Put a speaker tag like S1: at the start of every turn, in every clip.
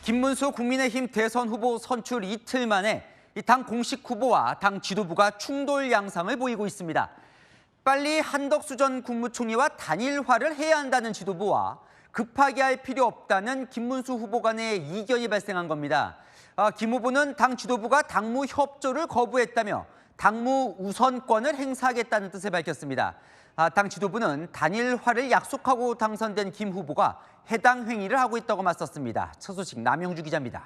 S1: 김문수 국민의힘 대선 후보 선출 이틀 만에 당 공식 후보와 당 지도부가 충돌 양상을 보이고 있습니다. 빨리 한덕수 전 국무총리와 단일화를 해야 한다는 지도부와 급하게 할 필요 없다는 김문수 후보 간의 이견이 발생한 겁니다. 김 후보는 당 지도부가 당무 협조를 거부했다며 당무 우선권을 행사하겠다는 뜻을 밝혔습니다. 당 지도부는 단일화를 약속하고 당선된 김 후보가 해당 행위를 하고 있다고 맞섰습니다. 첫 소식 남영주 기자입니다.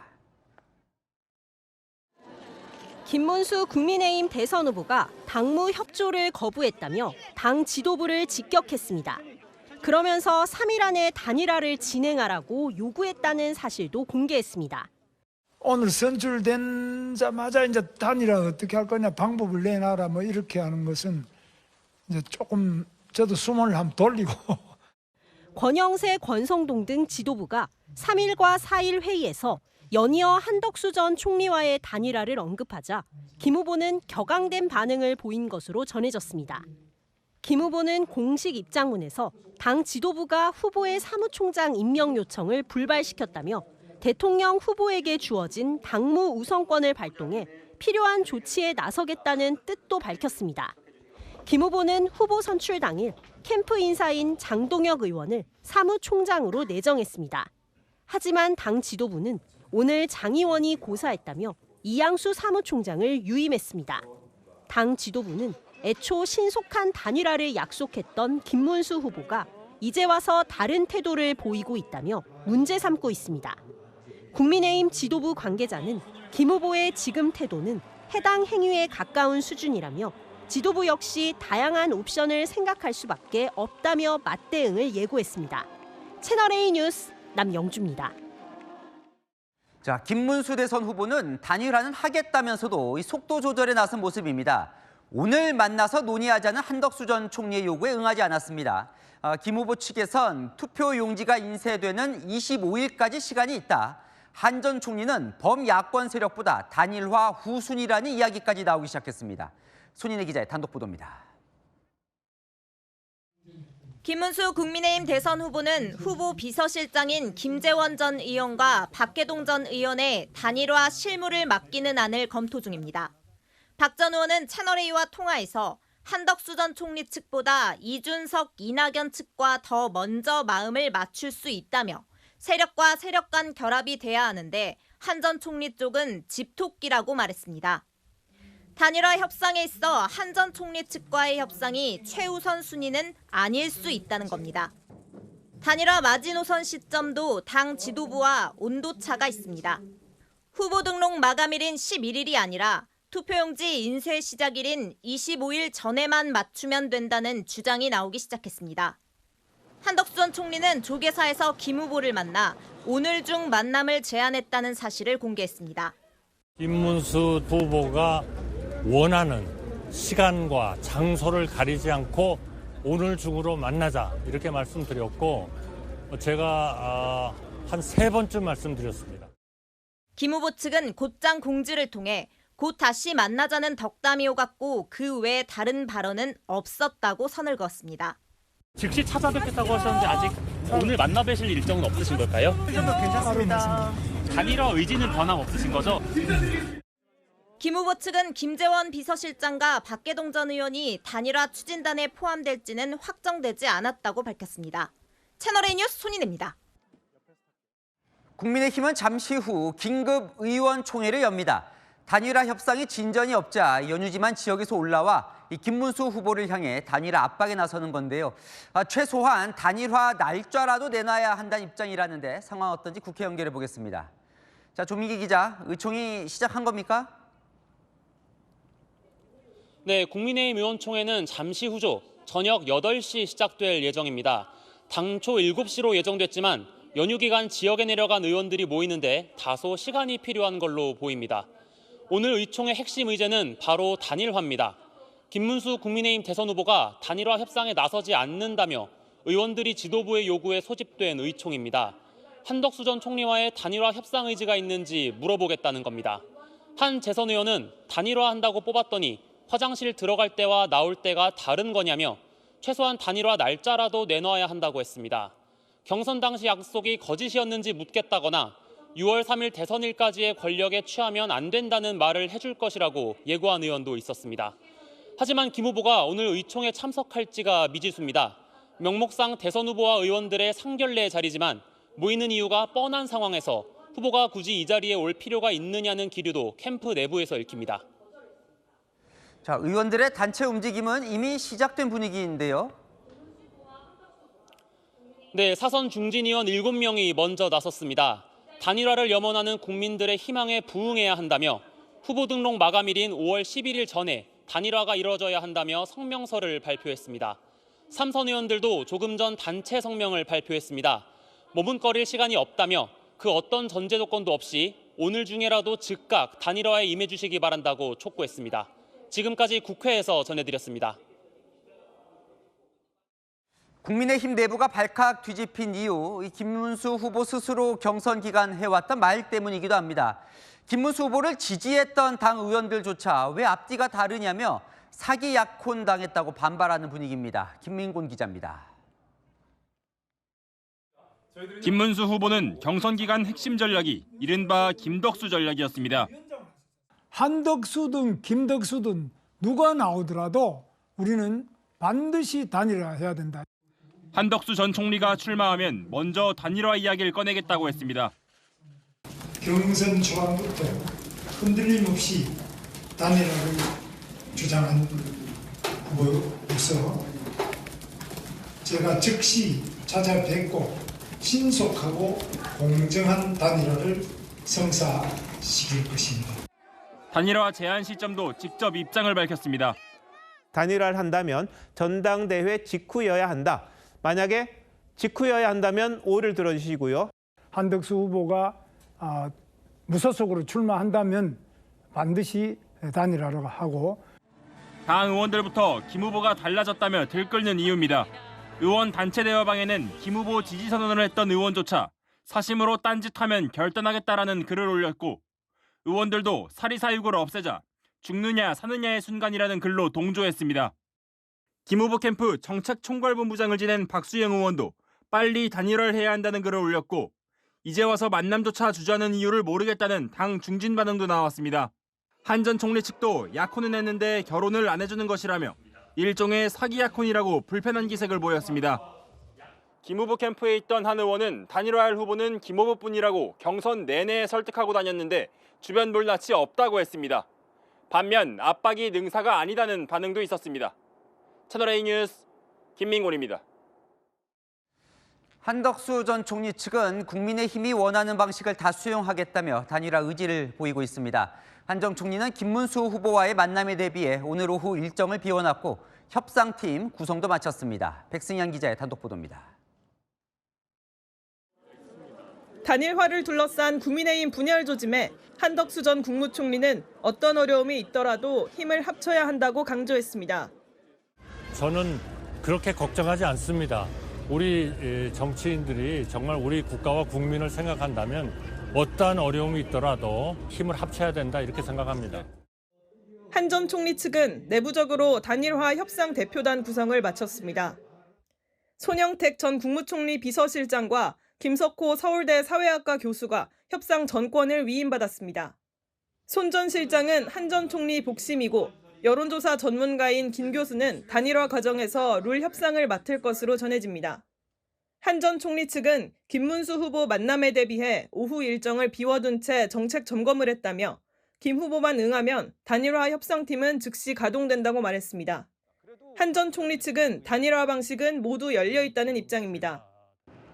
S2: 김문수 국민의힘 대선 후보가 당무 협조를 거부했다며 당 지도부를 직격했습니다. 그러면서 3일 안에 단일화를 진행하라고 요구했다는 사실도 공개했습니다.
S3: 오늘 선출된자마자 이제 단일화 어떻게 할 거냐 방법을 내놔라 뭐 이렇게 하는 것은 이제 조금 저도 숨을 한번 돌리고.
S2: 권영세, 권성동 등 지도부가 3일과 4일 회의에서 연이어 한덕수 전 총리와의 단일화를 언급하자 김 후보는 격앙된 반응을 보인 것으로 전해졌습니다. 김 후보는 공식 입장문에서 당 지도부가 후보의 사무총장 임명 요청을 불발시켰다며 대통령 후보에게 주어진 당무 우선권을 발동해 필요한 조치에 나서겠다는 뜻도 밝혔습니다. 김 후보는 후보 선출 당일 캠프 인사인 장동혁 의원을 사무총장으로 내정했습니다. 하지만 당 지도부는 오늘 장 의원이 고사했다며 이양수 사무총장을 유임했습니다. 당 지도부는 애초 신속한 단일화를 약속했던 김문수 후보가 이제 와서 다른 태도를 보이고 있다며 문제 삼고 있습니다. 국민의힘 지도부 관계자는 김 후보의 지금 태도는 해당 행위에 가까운 수준이라며 지도부 역시 다양한 옵션을 생각할 수밖에 없다며 맞대응을 예고했습니다. 채널A 뉴스 남영주입니다.
S1: 자, 김문수 대선 후보는 단일화는 하겠다면서도 속도 조절에 나선 모습입니다. 오늘 만나서 논의하자는 한덕수 전 총리의 요구에 응하지 않았습니다. 김 후보 측에선 투표 용지가 인쇄되는 25일까지 시간이 있다. 한 전 총리는 범야권 세력보다 단일화 후순위라는 이야기까지 나오기 시작했습니다. 손인혜 기자의 단독 보도입니다.
S4: 김문수 국민의힘 대선 후보는 후보 비서실장인 김재원 전 의원과 박계동 전 의원의 단일화 실무를 맡기는 안을 검토 중입니다. 박 전 의원은 채널A와 통화에서 한덕수 전 총리 측보다 이준석, 이낙연 측과 더 먼저 마음을 맞출 수 있다며 세력과 세력 간 결합이 돼야 하는데 한 전 총리 쪽은 집토끼라고 말했습니다. 단일화 협상에 있어 한 전 총리 측과의 협상이 최우선 순위는 아닐 수 있다는 겁니다. 단일화 마지노선 시점도 당 지도부와 온도차가 있습니다. 후보 등록 마감일인 11일이 아니라 투표용지 인쇄 시작일인 25일 전에만 맞추면 된다는 주장이 나오기 시작했습니다. 한덕수 전 총리는 조계사에서 김 후보를 만나 오늘 중 만남을 제안했다는 사실을 공개했습니다.
S5: 김문수 후보가 원하는 시간과 장소를 가리지 않고 오늘 중으로 만나자 이렇게 말씀드렸고 제가 한 3번쯤 말씀드렸습니다.
S4: 김 후보 측은 곧장 공지를 통해 곧 다시 만나자는 덕담이 오갔고 그 외에 다른 발언은 없었다고 선을 그었습니다.
S6: 즉시 찾아뵙겠다고 하셨는데 아직 오늘 만나뵈실 일정은 없으신 걸까요?
S3: 괜찮습니다.
S6: 단일화 의지는 변함없으신 거죠?
S4: 김 후보 측은 김재원 비서실장과 박계동 전 의원이 단일화 추진단에 포함될지는 확정되지 않았다고 밝혔습니다. 채널A 뉴스 손인혜입니다.
S1: 국민의힘은 잠시 후 긴급 의원총회를 엽니다. 단일화 협상이 진전이 없자 연유지만 지역에서 올라와 김문수 후보를 향해 단일화 압박에 나서는 건데요. 최소한 단일화 날짜라도 내놔야 한다는 입장이라는데 상황 어떤지 국회 연결해 보겠습니다. 자, 조민기 기자, 의총이 시작한 겁니까?
S7: 네, 국민의힘 의원총회는 잠시 후죠. 저녁 8시 시작될 예정입니다. 당초 7시로 예정됐지만 연휴 기간 지역에 내려간 의원들이 모이는데 다소 시간이 필요한 걸로 보입니다. 오늘 의총의 핵심 의제는 바로 단일화입니다. 김문수 국민의힘 대선 후보가 단일화 협상에 나서지 않는다며 의원들이 지도부의 요구에 소집된 의총입니다. 한덕수 전 총리와의 단일화 협상 의지가 있는지 물어보겠다는 겁니다. 한 재선 의원은 단일화한다고 뽑았더니 화장실 들어갈 때와 나올 때가 다른 거냐며 최소한 단일화 날짜라도 내놔야 한다고 했습니다. 경선 당시 약속이 거짓이었는지 묻겠다거나 6월 3일 대선일까지의 권력에 취하면 안 된다는 말을 해줄 것이라고 예고한 의원도 있었습니다. 하지만 김 후보가 오늘 의총에 참석할지가 미지수입니다. 명목상 대선 후보와 의원들의 상견례 자리지만 모이는 이유가 뻔한 상황에서 후보가 굳이 이 자리에 올 필요가 있느냐는 기류도 캠프 내부에서 읽힙니다.
S1: 자, 의원들의 단체 움직임은 이미 시작된 분위기인데요.
S7: 네, 사선 중진 의원 7명이 먼저 나섰습니다. 단일화를 염원하는 국민들의 희망에 부응해야 한다며 후보 등록 마감일인 5월 11일 전에 단일화가 이뤄져야 한다며 성명서를 발표했습니다. 3선 의원들도 조금 전 단체 성명을 발표했습니다. 머뭇거릴 시간이 없다며 그 어떤 전제 조건도 없이 오늘 중에라도 즉각 단일화에 임해 주시기 바란다고 촉구했습니다. 지금까지 국회에서 전해드렸습니다.
S1: 국민의힘 내부가 발칵 뒤집힌 이유, 이 김문수 후보 스스로 경선 기간 해왔던 말 때문이기도 합니다. 김문수 후보를 지지했던 당 의원들조차 왜 앞뒤가 다르냐며 사기 약혼 당했다고 반발하는 분위기입니다. 김민곤 기자입니다.
S8: 김문수 후보는 경선 기간 핵심 전략이 이른바 김덕수 전략이었습니다.
S3: 한덕수든 김덕수든 누가 나오더라도 우리는 반드시 단일화해야 된다.
S8: 한덕수 전 총리가 출마하면 먼저 단일화 이야기를 꺼내겠다고 했습니다.
S3: 경선 초반부터 흔들림 없이 단일화를 주장한 후보로서 제가 즉시 찾아뵙고 신속하고 공정한 단일화를 성사시킬 것입니다.
S8: 단일화 제안 시점도 직접 입장을 밝혔습니다.
S9: 단일화를 한다면 전당대회 직후여야 한다. 만약에 직후여야 한다면 5를 들어주시고요.
S3: 한덕수 후보가 무소속으로 출마한다면 반드시 단일화를 하고
S8: 당 의원들부터 김 후보가 달라졌다며 들끓는 이유입니다. 의원 단체 대화방에는 김 후보 지지 선언을 했던 의원조차 사심으로 딴짓하면 결단하겠다라는 글을 올렸고 의원들도 사리사욕을 없애자 죽느냐 사느냐의 순간이라는 글로 동조했습니다. 김 후보 캠프 정책총괄본부장을 지낸 박수영 의원도 빨리 단일화를 해야 한다는 글을 올렸고 이제 와서 만남조차 주저하는 이유를 모르겠다는 당 중진 반응도 나왔습니다. 한 전 총리 측도 약혼은 했는데 결혼을 안 해주는 것이라며 일종의 사기 약혼이라고 불편한 기색을 보였습니다. 김 후보 캠프에 있던 한 의원은 단일화할 후보는 김 후보뿐이라고 경선 내내 설득하고 다녔는데 주변 물낯이 없다고 했습니다. 반면 압박이 능사가 아니다는 반응도 있었습니다. 채널A 뉴스 김민곤입니다.
S1: 한덕수 전 총리 측은 국민의힘이 원하는 방식을 다 수용하겠다며 단일화 의지를 보이고 있습니다. 한 전 총리는 김문수 후보와의 만남에 대비해 오늘 오후 일정을 비워놨고 협상팀 구성도 마쳤습니다. 백승현 기자의 단독 보도입니다.
S10: 단일화를 둘러싼 국민의힘 분열 조짐에 한덕수 전 국무총리는 어떤 어려움이 있더라도 힘을 합쳐야 한다고 강조했습니다.
S5: 저는 그렇게 걱정하지 않습니다. 우리 정치인들이 정말 우리 국가와 국민을 생각한다면 어떠한 어려움이 있더라도 힘을 합쳐야 된다 이렇게 생각합니다.
S10: 한 전 총리 측은 내부적으로 단일화 협상 대표단 구성을 마쳤습니다. 손영택 전 국무총리 비서실장과 김석호 서울대 사회학과 교수가 협상 전권을 위임받았습니다. 손 전 실장은 한 전 총리 복심이고 여론조사 전문가인 김 교수는 단일화 과정에서 룰 협상을 맡을 것으로 전해집니다. 한 전 총리 측은 김문수 후보 만남에 대비해 오후 일정을 비워둔 채 정책 점검을 했다며 김 후보만 응하면 단일화 협상팀은 즉시 가동된다고 말했습니다. 한 전 총리 측은 단일화 방식은 모두 열려 있다는 입장입니다.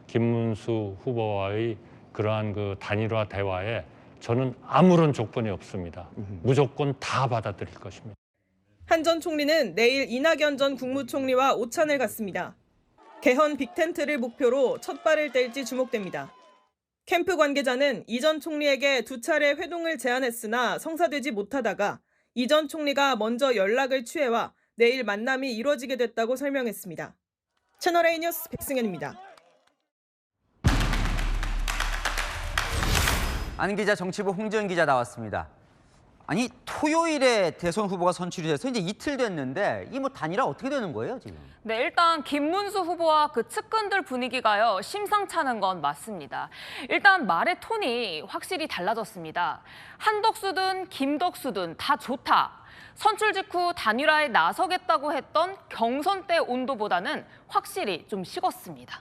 S5: 김문수 후보와의 그러한 그 단일화 대화에 저는 아무런 조건이 없습니다. 무조건 다 받아들일 것입니다.
S10: 한 전 총리는 내일 이낙연 전 국무총리와 오찬을 갖습니다. 개헌 빅텐트를 목표로 첫 발을 뗄지 주목됩니다. 캠프 관계자는 이 전 총리에게 2차례 회동을 제안했으나 성사되지 못하다가 이 전 총리가 먼저 연락을 취해와 내일 만남이 이뤄지게 됐다고 설명했습니다. 채널A 뉴스 백승현입니다.
S1: 안 기자, 정치부 홍지연 기자 나왔습니다. 아니 토요일에 대선 후보가 선출이 돼서 이제 이틀 됐는데 이 뭐 단일화 어떻게 되는 거예요 지금?
S11: 네, 일단 김문수 후보와 그 측근들 분위기가요, 심상찮은 건 맞습니다. 일단 말의 톤이 확실히 달라졌습니다. 한덕수든 김덕수든 다 좋다. 선출 직후 단일화에 나서겠다고 했던 경선 때 온도보다는 확실히 좀 식었습니다.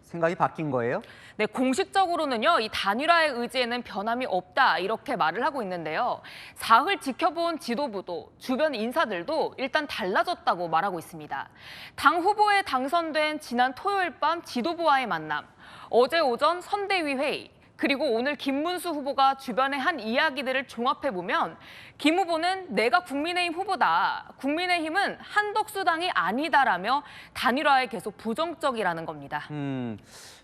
S1: 생각이 바뀐 거예요?
S11: 네, 공식적으로는요, 이 단일화의 의지에는 변함이 없다 이렇게 말을 하고 있는데요. 사흘 지켜본 지도부도 주변 인사들도 일단 달라졌다고 말하고 있습니다. 당 후보에 당선된 지난 토요일 밤 지도부와의 만남, 어제 오전 선대위 회의, 그리고 오늘 김문수 후보가 주변에 한 이야기들을 종합해보면 김 후보는 내가 국민의힘 후보다, 국민의힘은 한덕수 당이 아니다라며 단일화에 계속 부정적이라는 겁니다.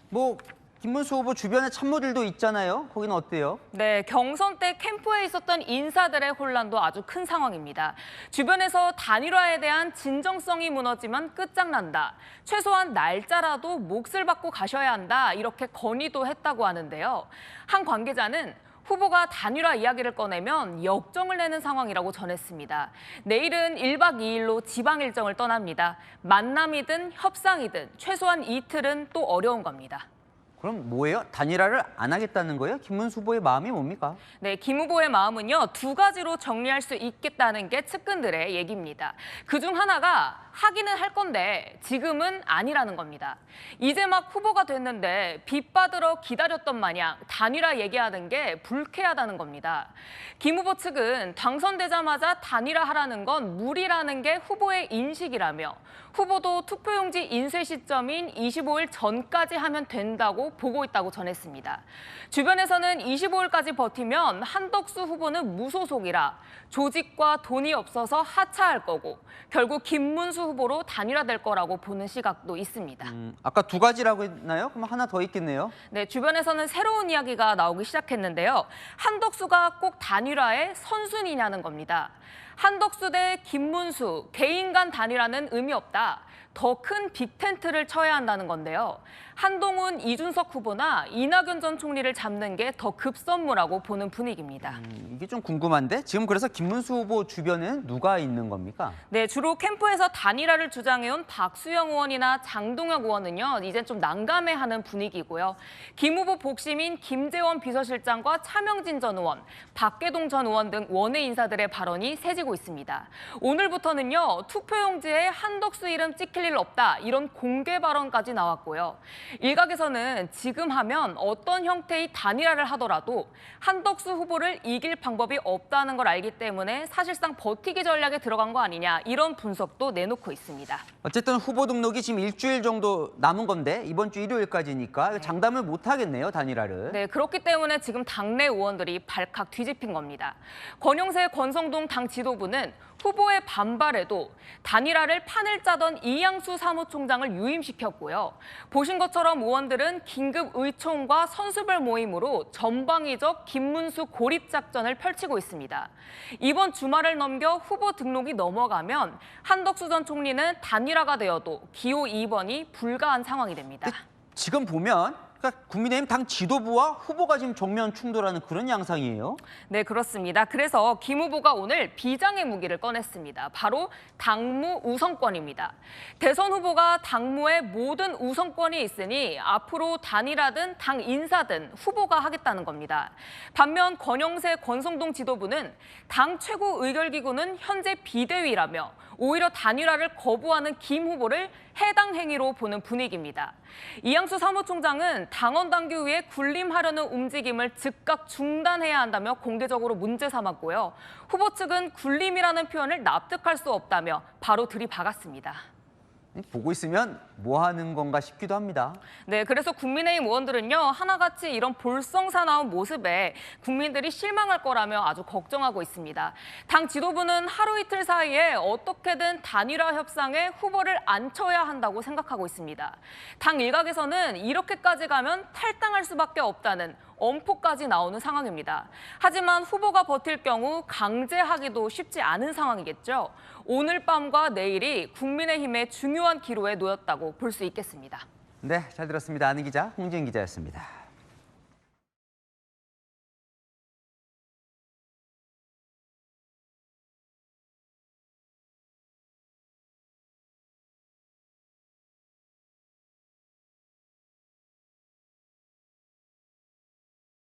S1: 뭐 김문수 후보 주변에 참모들도 있잖아요. 거기는 어때요?
S11: 네, 경선 때 캠프에 있었던 인사들의 혼란도 아주 큰 상황입니다. 주변에서 단일화에 대한 진정성이 무너지면 끝장난다. 최소한 날짜라도 몫을 받고 가셔야 한다. 이렇게 건의도 했다고 하는데요. 한 관계자는 후보가 단일화 이야기를 꺼내면 역정을 내는 상황이라고 전했습니다. 내일은 1박 2일로 지방 일정을 떠납니다. 만남이든 협상이든 최소한 이틀은 또 어려운 겁니다.
S1: 그럼 뭐예요? 단일화를 안 하겠다는 거예요? 김문수 후보의 마음이 뭡니까?
S11: 네, 김 후보의 마음은요, 두 가지로 정리할 수 있겠다는 게 측근들의 얘기입니다. 그중 하나가 하기는 할 건데 지금은 아니라는 겁니다. 이제 막 후보가 됐는데 빚 받으러 기다렸던 마냥 단일화 얘기하는 게 불쾌하다는 겁니다. 김 후보 측은 당선되자마자 단일화하라는 건 무리라는 게 후보의 인식이라며 후보도 투표용지 인쇄 시점인 25일 전까지 하면 된다고 보고 있다고 전했습니다. 주변에서는 25일까지 버티면 한덕수 후보는 무소속이라 조직과 돈이 없어서 하차할 거고 결국 김문수 후보로 단일화될 거라고 보는 시각도 있습니다.
S1: 아까 두 가지라고 했나요? 그럼 하나 더 있겠네요.
S11: 네, 주변에서는 새로운 이야기가 나오기 시작했는데요. 한덕수가 꼭 단일화의 선순위냐는 겁니다. 한덕수 대 김문수, 개인 간 단일화는 의미 없다. 더 큰 빅텐트를 쳐야 한다는 건데요. 한동훈, 이준석 후보나 이낙연 전 총리를 잡는 게 더 급선무라고 보는 분위기입니다.
S1: 이게 좀 궁금한데 지금 그래서 김문수 후보 주변에는 누가 있는 겁니까?
S11: 네, 주로 캠프에서 단일화를 주장해온 박수영 의원이나 장동혁 의원은요, 이제 좀 난감해하는 분위기고요. 김 후보 복심인 김재원 비서실장과 차명진 전 의원, 박계동 전 의원 등 원외 인사들의 발언이 세지고 있습니다. 오늘부터는요, 투표용지에 한덕수 이름 찍힐 일 없다, 이런 공개 발언까지 나왔고요. 일각에서는 지금 하면 어떤 형태의 단일화를 하더라도 한덕수 후보를 이길 방법이 없다는 걸 알기 때문에 사실상 버티기 전략에 들어간 거 아니냐, 이런 분석도 내놓고 있습니다.
S1: 어쨌든 후보 등록이 지금 일주일 정도 남은 건데 이번 주 일요일까지니까 장담을 못 하겠네요, 단일화를.
S11: 네, 그렇기 때문에 지금 당내 의원들이 발칵 뒤집힌 겁니다. 권영세 권성동 당 지도부는 후보의 반발에도 단일화를 판을 짜던 이양수 사무총장을 유임시켰고요. 보신 것처럼 의원들은 긴급 의총과 선수별 모임으로 전방위적 김문수 고립 작전을 펼치고 있습니다. 이번 주말을 넘겨 후보 등록이 넘어가면 한덕수 전 총리는 단일화가 되어도 기호 2번이 불가한 상황이 됩니다.
S1: 지금 보면 그러니까 국민의힘 당 지도부와 후보가 지금 정면 충돌하는 그런 양상이에요.
S11: 네, 그렇습니다. 그래서 김 후보가 오늘 비장의 무기를 꺼냈습니다. 바로 당무 우선권입니다. 대선 후보가 당무에 모든 우선권이 있으니 앞으로 단일화든 당 인사든 후보가 하겠다는 겁니다. 반면 권영세 권성동 지도부는 당 최고 의결기구는 현재 비대위라며 오히려 단일화를 거부하는 김 후보를 해당 행위로 보는 분위기입니다. 이양수 사무총장은 당원 당규 위에 군림하려는 움직임을 즉각 중단해야 한다며 공개적으로 문제 삼았고요. 후보 측은 군림이라는 표현을 납득할 수 없다며 바로 들이박았습니다.
S1: 보고 있으면 뭐 하는 건가 싶기도 합니다.
S11: 네, 그래서 국민의힘 의원들은요, 하나같이 이런 볼썽사나운 모습에 국민들이 실망할 거라며 아주 걱정하고 있습니다. 당 지도부는 하루 이틀 사이에 어떻게든 단일화 협상에 후보를 앉혀야 한다고 생각하고 있습니다. 당 일각에서는 이렇게까지 가면 탈당할 수밖에 없다는 엄포까지 나오는 상황입니다. 하지만 후보가 버틸 경우 강제하기도 쉽지 않은 상황이겠죠. 오늘 밤과 내일이 국민의힘의 중요한 기로에 놓였다고 볼 수 있겠습니다.
S1: 네, 잘 들었습니다. 아는 기자, 홍지은 기자였습니다.